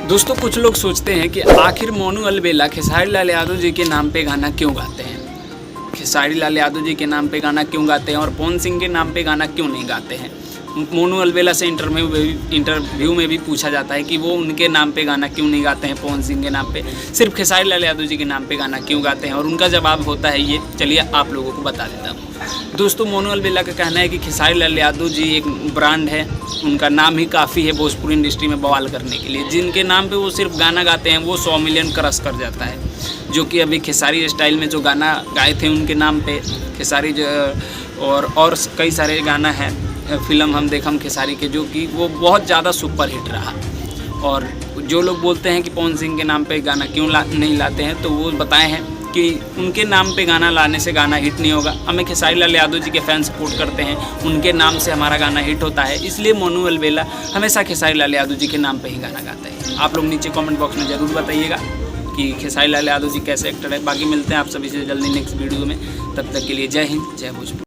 दोस्तों कुछ लोग सोचते हैं कि आखिर मोनू अलबेला खेसारी लाल यादव जी के नाम पे गाना क्यों गाते हैं, खेसारी लाल यादव जी के नाम पे गाना क्यों गाते हैं और पवन सिंह के नाम पे गाना क्यों नहीं गाते हैं। मोनू अलबेला से इंटरव्यू में भी पूछा जाता है कि वो उनके नाम पे गाना क्यों नहीं गाते हैं, पवन सिंह के नाम पे सिर्फ खेसारी लाल यादव जी के नाम पे गाना क्यों गाते हैं, और उनका जवाब होता है ये। चलिए आप लोगों को बता देता हूँ। दोस्तों मोनू अलबेला का कहना है कि खेसारी लाल यादव जी एक ब्रांड है, उनका नाम ही काफ़ी है भोजपुरी इंडस्ट्री में बवाल करने के लिए। जिनके नाम पे वो सिर्फ गाना गाते हैं वो 100 मिलियन क्रॉस कर जाता है, जो कि अभी खेसारी स्टाइल में जो गाना गाए थे उनके नाम पे खेसारी और कई सारे गाना हैं, फिल्म हम देखम खेसारी के, जो कि वो बहुत ज़्यादा सुपर हिट रहा। और जो लोग बोलते हैं कि पवन सिंह के नाम पे गाना क्यों नहीं लाते हैं, तो वो बताए हैं कि उनके नाम पे गाना लाने से गाना हिट नहीं होगा। हमें खेसारी लाल यादव जी के फैन सपोर्ट करते हैं, उनके नाम से हमारा गाना हिट होता है, इसलिए मोनू अलबेला हमेशा खेसारी लाल यादव जी के नाम पे ही गाना गाते हैं। आप लोग नीचे कमेंट बॉक्स में ज़रूर बताइएगा कि खेसारी लाल यादव जी कैसे एक्टर है। बाकी मिलते हैं आप सभी से जल्दी नेक्स्ट वीडियो में, तब तक के लिए जय हिंद, जय भोजपुर।